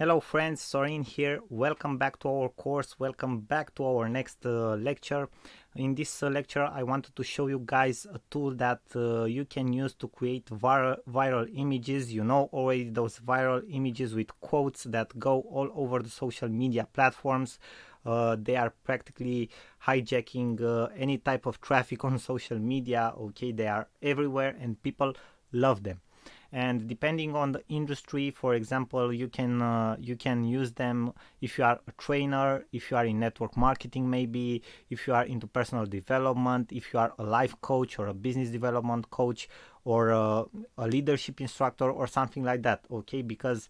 Hello friends, Sorin here. Welcome back to our course. Welcome back to our next lecture. In this lecture I wanted to show you guys a tool that you can use to create viral images. You know already those viral images with quotes that go all over the social media platforms. They are practically hijacking any type of traffic on social media. Okay, they are everywhere and people love them. And depending on the industry, for example, you can use them if you are a trainer, if you are in network marketing, maybe if you are into personal development, if you are a life coach or a business development coach, or a leadership instructor or something like that. Okay, because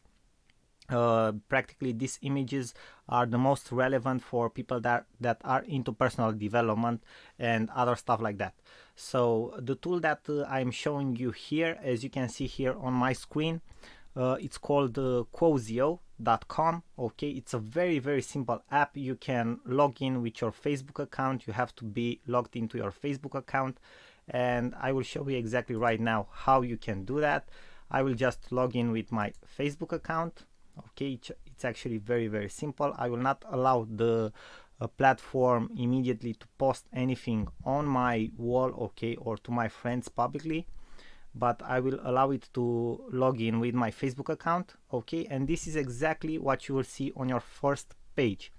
practically these images are the most relevant for people that are into personal development and other stuff like that. So the tool that I'm showing you here, as you can see here on my screen, it's called Quozio.com. Okay, it's a very simple app. You can log in with your Facebook account. You have to be logged into your Facebook account, and I will show you exactly right now how you can do that. I will just log in with my Facebook account. Okay, it's actually very simple. I will not allow the platform immediately to post anything on my wall, okay, or to my friends publicly, but I will allow it to log in with my Facebook account. Okay, and this is exactly what you will see on your first page.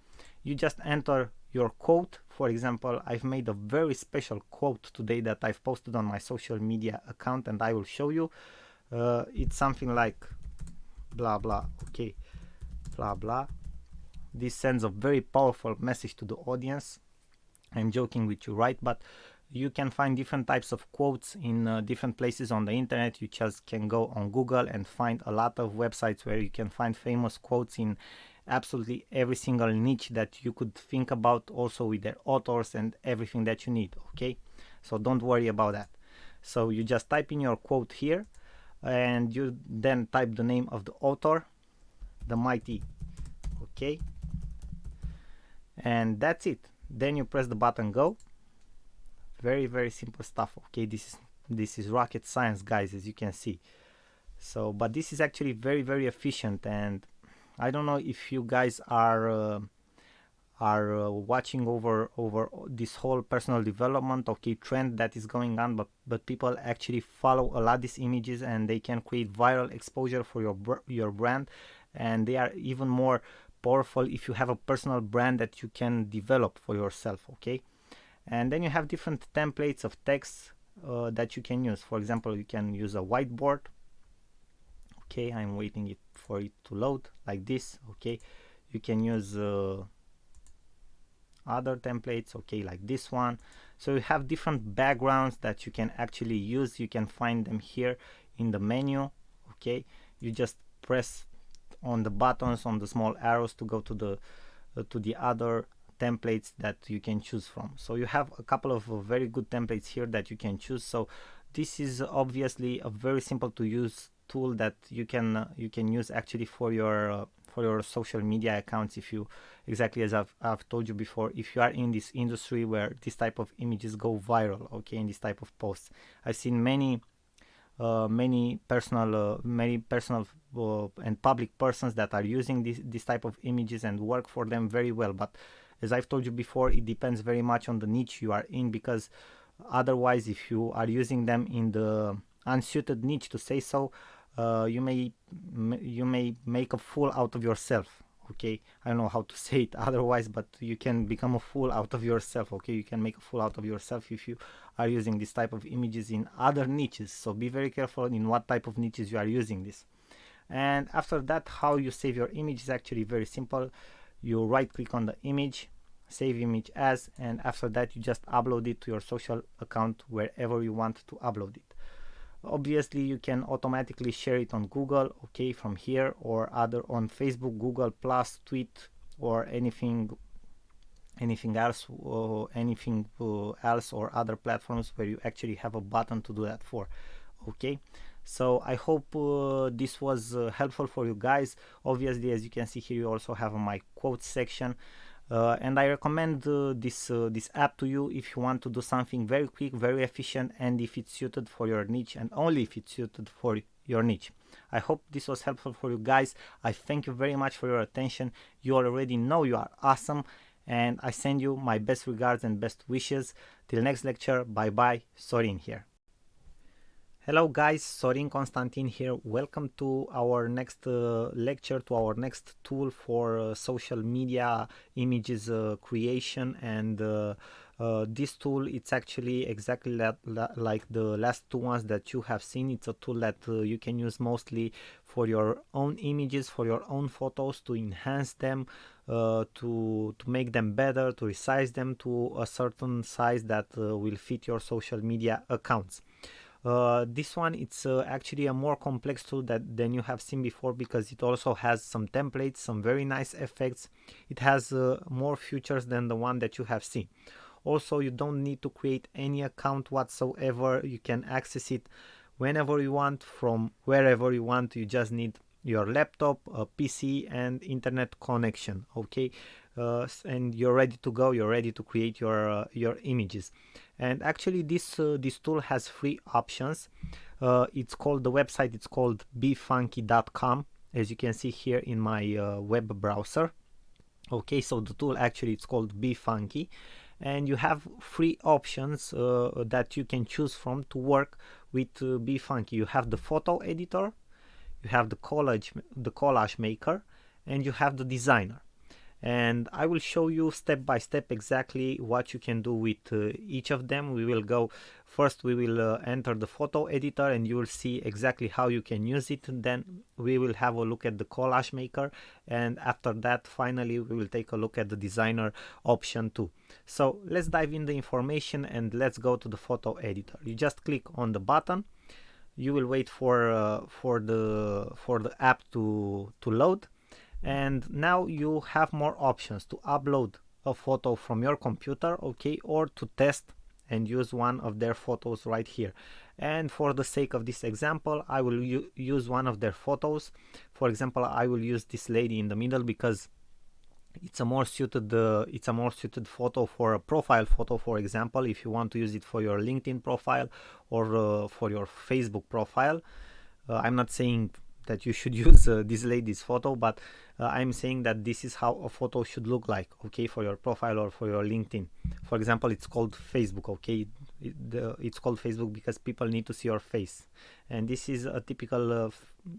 You just enter your quote. For example, I've made a very special quote today that I've posted on my social media account, and I will show you. It's something like blah blah. Okay, blah blah. This sends a very powerful message to the audience. I'm joking with you, right? But you can find different types of quotes in different places on the internet. You just can go on Google and find a lot of websites where you can find famous quotes in absolutely every single niche that you could think about, also with their authors and everything that you need. Okay, so don't worry about that. So you just type in your quote here, and you then type the name of the author, the mighty. Okay, and that's it. Then you press the button go. Very simple stuff. Okay, this is rocket science, guys, as you can see. So but this is actually very efficient, and I don't know if you guys are watching over this whole personal development, okay, trend that is going on, but people actually follow a lot these images, and they can create viral exposure for your brand, and they are even more powerful if you have a personal brand that you can develop for yourself. Okay, and then you have different templates of text that you can use. For example, you can use a whiteboard. Okay, I'm waiting for it to load like this. Okay, you can use other templates, okay, like this one. So you have different backgrounds that you can actually use. You can find them here in the menu. Okay, you just press on the buttons, on the small arrows, to go to the other templates that you can choose from. So you have a couple of very good templates here that you can choose. So this is obviously a very simple to use tool that you can use actually for your social media accounts. If you, exactly as I've told you before, if you are in this industry where this type of images go viral, okay, in this type of posts. I've seen many personal and public persons that are using this type of images and work for them very well. But as I've told you before, it depends very much on the niche you are in, because otherwise, if you are using them in the unsuited niche, to say so, you may make a fool out of yourself. Okay, I don't know how to say it otherwise, but you can become a fool out of yourself. Okay, you can make a fool out of yourself if you are using this type of images in other niches. So be very careful in what type of niches you are using this. And after that, how you save your image is actually very simple. You right click on the image, save image as, and after that you just upload it to your social account wherever you want to upload it. Obviously you can automatically share it on Google, okay, from here, or other on Facebook, Google Plus, Tweet, or anything else, or other platforms where you actually have a button to do that for. Okay, so I hope this was helpful for you guys. Obviously, as you can see here, you also have my quotes section. And I recommend this app to you if you want to do something very quick, very efficient, and if it's suited for your niche, and only if it's suited for your niche. I hope this was helpful for you guys. I thank you very much for your attention. You already know you are awesome, and I send you my best regards and best wishes. Till next lecture, bye bye. Sorin here. Hello guys, Sorin Constantin here. Welcome to our next lecture, to our next tool for social media images creation. And this tool, it's actually exactly like the last two ones that you have seen. It's a tool that you can use mostly for your own images, for your own photos, to enhance them, to make them better, to resize them to a certain size that will fit your social media accounts. This one, it's actually a more complex tool than you have seen before, because it also has some templates, some very nice effects. It has more features than the one that you have seen. Also, you don't need to create any account whatsoever. You can access it whenever you want, from wherever you want. You just need your laptop, a PC, and internet connection. Okay, and you're ready to go. You're ready to create your images. And actually, this tool has three options. It's called, the website, it's called befunky.com, as you can see here in my web browser. Okay, so the tool actually, it's called Befunky, and you have three options that you can choose from to work with Befunky. You have the photo editor, you have the collage maker, and you have the designer. And I will show you step by step exactly what you can do with each of them. We will go first, we will enter the photo editor, and you will see exactly how you can use it. Then we will have a look at the collage maker, and after that, finally, we will take a look at the designer option too. So let's dive in the information and let's go to the photo editor. You just click on the button. You will wait for the app to load. And now you have more options to upload a photo from your computer, okay, or to test and use one of their photos right here. And for the sake of this example, I will use one of their photos. For example, I will use this lady in the middle because it's a more suited photo for a profile photo. For example, if you want to use it for your LinkedIn profile or for your Facebook profile. I'm not saying that you should use this lady's photo, but I'm saying that this is how a photo should look like, okay, for your profile or for your LinkedIn. For example, it's called Facebook, okay, it's called Facebook because people need to see your face, and this is a typical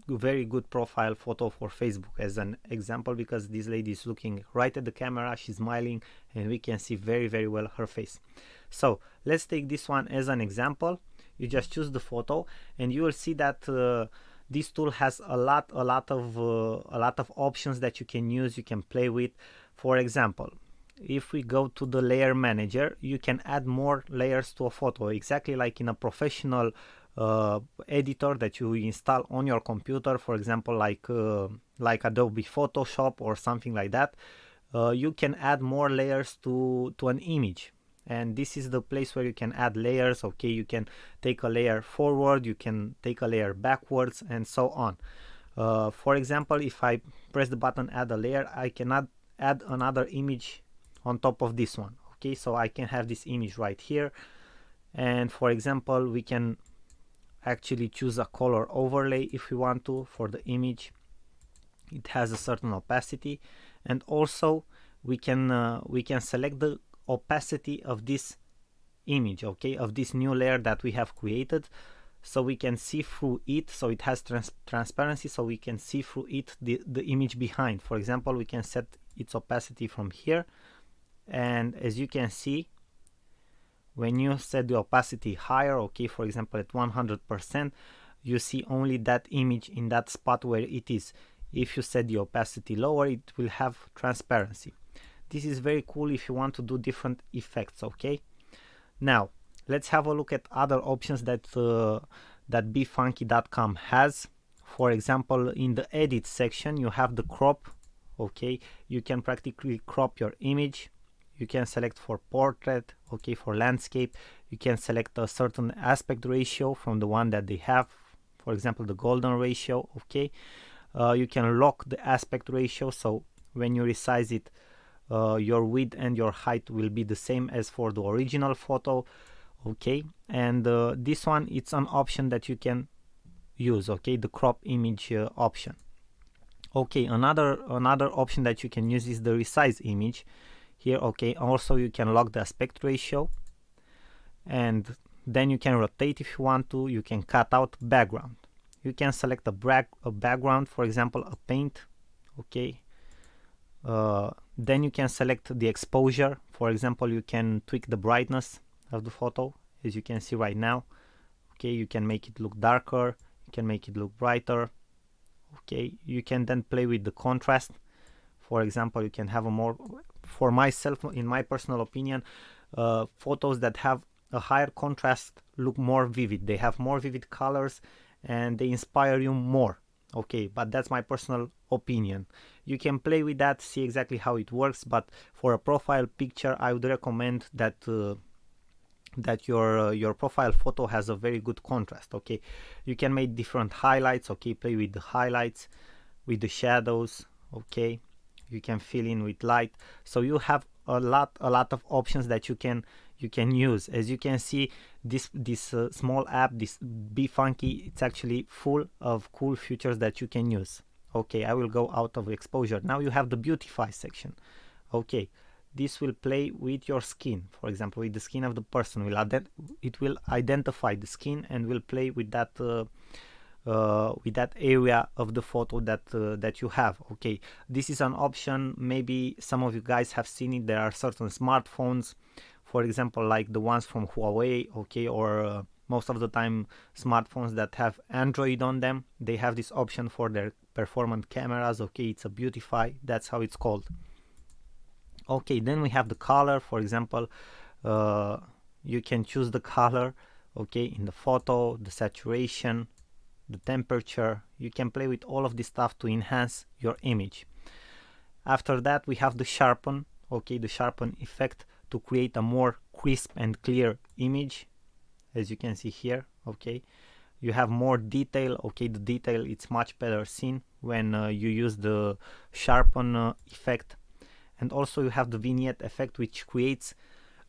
very good profile photo for Facebook as an example, because this lady is looking right at the camera, she's smiling, and we can see very, very well her face. So let's take this one as an example. You just choose the photo, and you will see that this tool has a lot of options that you can use, you can play with. For example, if we go to the layer manager, you can add more layers to a photo, exactly like in a professional editor that you install on your computer, for example, like Adobe Photoshop or something like that. You can add more layers to an image, and this is the place where you can add layers. Okay, you can take a layer forward, you can take a layer backwards, and so on. For example, if I press the button add a layer, I cannot add another image on top of this one. Okay, so I can have this image right here, and for example, we can actually choose a color overlay if we want to for the image. It has a certain opacity, and also we can select the opacity of this image, okay, of this new layer that we have created, so we can see through it. So it has transparency, so we can see through it the image behind. For example, we can set its opacity from here, and as you can see, when you set the opacity higher, okay, for example at 100%, you see only that image in that spot where it is. If you set the opacity lower, it will have transparency. This is very cool if you want to do different effects, okay? Now, let's have a look at other options that befunky.com has. For example, in the edit section, you have the crop, okay? You can practically crop your image. You can select for portrait, okay, for landscape. You can select a certain aspect ratio from the one that they have, for example, the golden ratio, okay? You can lock the aspect ratio, so when you resize it, your width and your height will be the same as for the original photo, okay? And this one, it's an option that you can use, okay, the crop image option. Okay, another option that you can use is the resize image here. Okay, also you can lock the aspect ratio, and then you can rotate if you want to. You can cut out background. You can select a background, for example a paint. Okay, then you can select the exposure. For example, you can tweak the brightness of the photo, as you can see right now. Okay, you can make it look darker, you can make it look brighter. Okay, you can then play with the contrast. For example, you can have a more, for myself, in my personal opinion, photos that have a higher contrast look more vivid. They have more vivid colors and they inspire you more. Okay, but that's my personal opinion. You can play with that, see exactly how it works, but for a profile picture I would recommend that that your profile photo has a very good contrast. Okay, you can make different highlights. Okay, play with the highlights, with the shadows. Okay, you can fill in with light. So you have a lot of options that you can use. As you can see, this small app, this Be Funky, it's actually full of cool features that you can use. Okay, I will go out of exposure. Now you have the Beautify section. Okay, this will play with your skin. For example, with the skin of the person, it will identify the skin and will play with that area of the photo that you have. Okay, this is an option. Maybe some of you guys have seen it. There are certain smartphones, for example, like the ones from Huawei, okay, or most of the time smartphones that have Android on them, they have this option for their performant cameras. Okay, it's a Beautify, that's how it's called. Okay, then we have the color. For example, you can choose the color, okay, in the photo, the saturation, the temperature. You can play with all of this stuff to enhance your image. After that, we have the Sharpen, okay, the Sharpen effect to create a more crisp and clear image, as you can see here. Okay, you have more detail. Okay, the detail, it's much better seen when you use the Sharpen effect. And also you have the vignette effect, which creates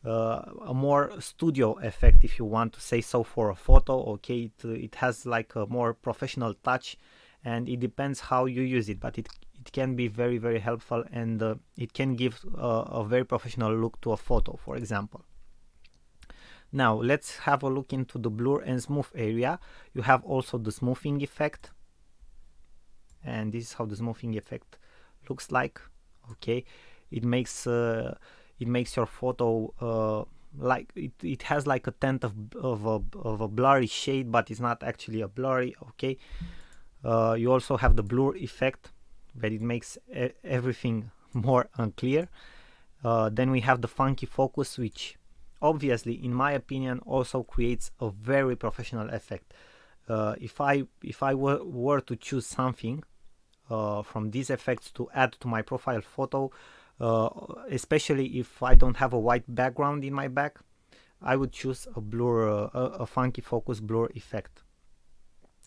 a more studio effect, if you want to say so, for a photo. Okay, it has like a more professional touch, and it depends how you use it, but it can be very, very helpful, and it can give a very professional look to a photo, for example. Now let's have a look into the blur and smooth area. You have also the smoothing effect, and this is how the smoothing effect looks like. Okay, it makes your photo like it has like a tint of a blurry shade, but it's not actually a blurry. Okay, you also have the blur effect, that it makes everything more unclear. Then we have the funky focus, which obviously, in my opinion, also creates a very professional effect. If I were to choose something from these effects to add to my profile photo, especially if I don't have a white background in my back, I would choose a blur, a funky focus blur effect.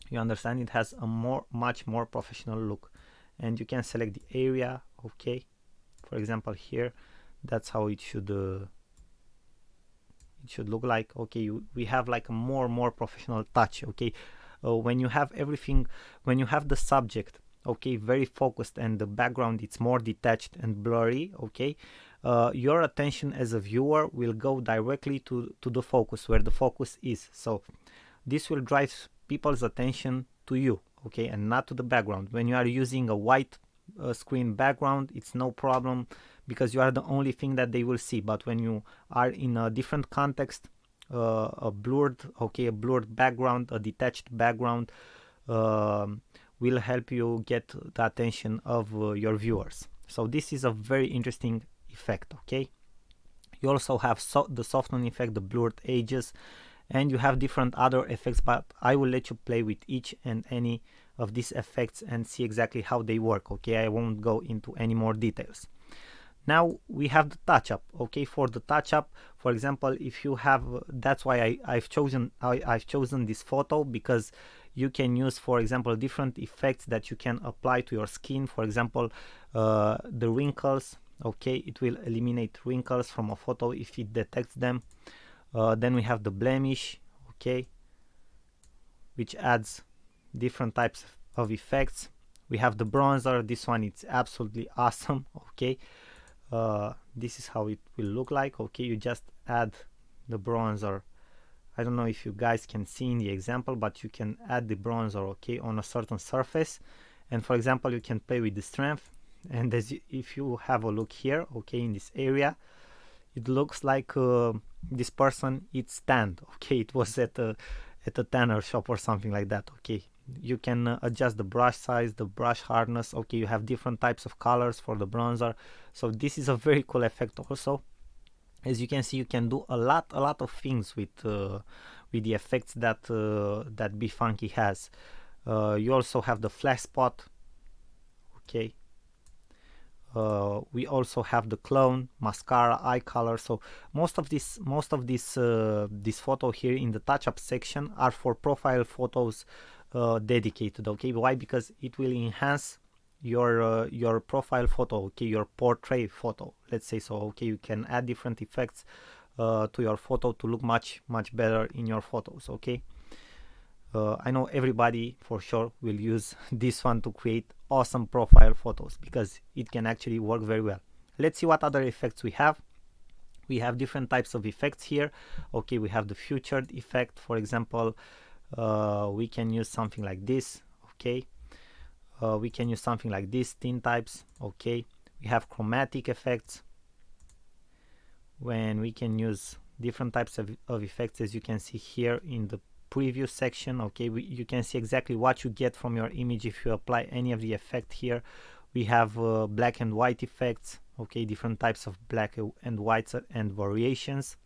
You understand? It has a much more professional look, and you can select the area. Okay, for example here, that's how it should look like. Okay, we have like a more professional touch. Okay, when you have everything, when you have the subject, okay, very focused, and the background, it's more detached and blurry. Okay, your attention as a viewer will go directly to the focus, where the focus is. So this will drive people's attention to you, okay, and not to the background. When you are using a white screen background, it's no problem, because you are the only thing that they will see. But when you are in a different context, a blurred background, a detached background, will help you get the attention of your viewers. So this is a very interesting effect. Okay, you also have the soften effect, the blurred edges, and you have different other effects, but I will let you play with each and any of these effects and see exactly how they work. Okay, I won't go into any more details. Now we have the touch up. Okay, for the touch up, for example, if you have, that's why I've chosen this photo, because you can use, for example, different effects that you can apply to your skin. For example, the wrinkles. Okay, it will eliminate wrinkles from a photo if it detects them. Then we have the blemish, okay, which adds different types of effects. We have the bronzer. This one, it's absolutely awesome. Okay, this is how it will look like. Okay, you just add the bronzer. I don't know if you guys can see in the example, but you can add the bronzer, okay, on a certain surface. And for example, you can play with the strength. And if you have a look here, okay, in this area, it looks like this person is tanned. Okay, it was at a tanner shop or something like that. Okay, you can adjust the brush size, the brush hardness. Okay, you have different types of colors for the bronzer. So this is a very cool effect also. As you can see, you can do a lot of things with the effects that that BeFunky has. You also have the flash spot. Okay. We also have the clone, mascara, eye color. So most of this this photo here in the touch-up section are for profile photos dedicated. Okay, why? Because it will enhance your profile photo, okay, your portrait photo, let's say so. Okay, you can add different effects to your photo to look much better in your photos. Okay, I know everybody for sure will use this one to create awesome profile photos because it can actually work very well. Let's see what other effects we have. We have different types of effects here. Okay, we have the featured effect, for example. We can use something like this. Okay, we can use something like this, thin types. Okay, we have chromatic effects, when we can use different types of effects, as you can see here in the preview section. Okay, you can see exactly what you get from your image if you apply any of the effect here. We have black and white effects. Okay, different types of black and whites and variations.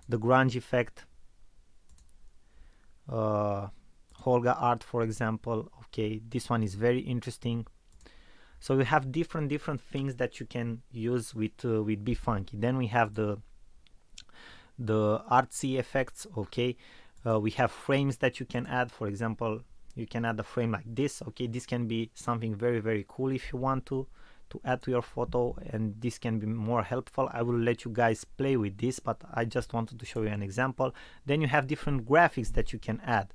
The grunge effect, Holga art, for example. Okay, this one is very interesting. So we have different things that you can use with BeFunky. Then we have the artsy effects. Okay, we have frames that you can add. For example, you can add a frame like this. Okay, this can be something very cool if you want to add to your photo, and this can be more helpful. I will let you guys play with this, but I just wanted to show you an example. Then you have different graphics that you can add.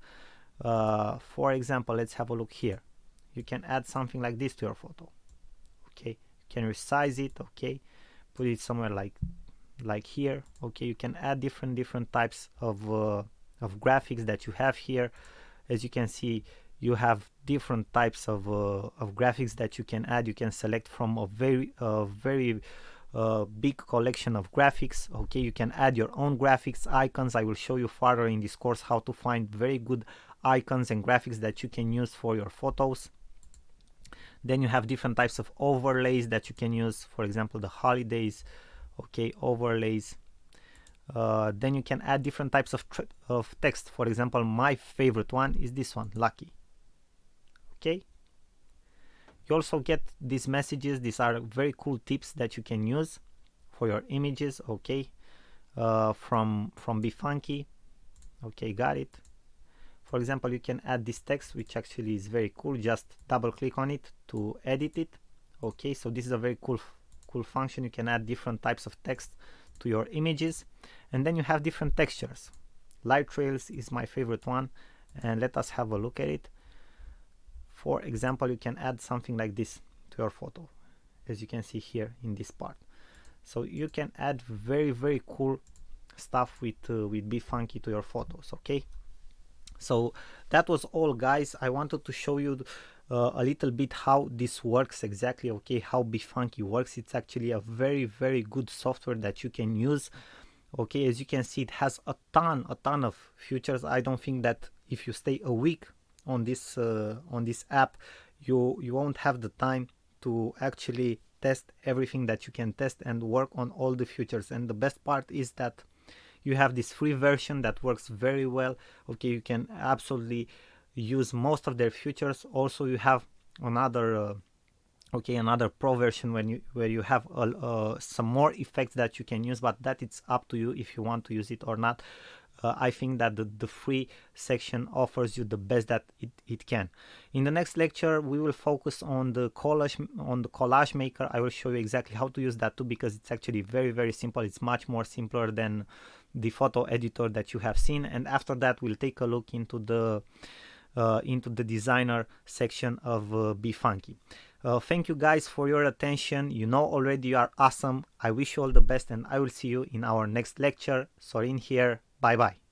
For example, let's have a look here. You can add something like this to your photo. Okay, you can resize it. Okay, put it somewhere like here. Okay, you can add different types of graphics that you have here. As you can see, you have different types of graphics that you can add. You can select from a very big collection of graphics. Okay, you can add your own graphics, icons. I will show you further in this course how to find very good icons and graphics that you can use for your photos. Then you have different types of overlays that you can use, for example the holidays. Okay, overlays. Then you can add different types of text. For example, my favorite one is this one, lucky. Okay, you also get these messages. These are very cool tips that you can use for your images. Okay, from BeFunky. Okay, got it. For example, you can add this text, which actually is very cool. Just double click on it to edit it. Okay, so this is a very cool function. You can add different types of text to your images. And then you have different textures. Light trails is my favorite one, and let us have a look at it. For example, you can add something like this to your photo, as you can see here in this part. So you can add very cool stuff with BeFunky to your photos. Okay, so that was all, guys. I wanted to show you a little bit how this works exactly. Okay, how BeFunky works. It's actually a very good software that you can use. Okay, as you can see, it has a ton of features. I don't think that if you stay a week on this app, you won't have the time to actually test everything that you can test and work on all the features. And the best part is that you have this free version that works very well. Okay, you can absolutely use most of their features. Also, you have another another pro version where you have some more effects that you can use, but that it's up to you if you want to use it or not. I think that the free section offers you the best that it can. In the next lecture, we will focus on the collage maker. I will show you exactly how to use that too, because it's actually very simple. It's much more simpler than the photo editor that you have seen. And after that, we'll take a look into the into the designer section of Be Funky. Thank you guys for your attention. You know already you are awesome. I wish you all the best, and I will see you in our next lecture. Sorin here. Bye bye.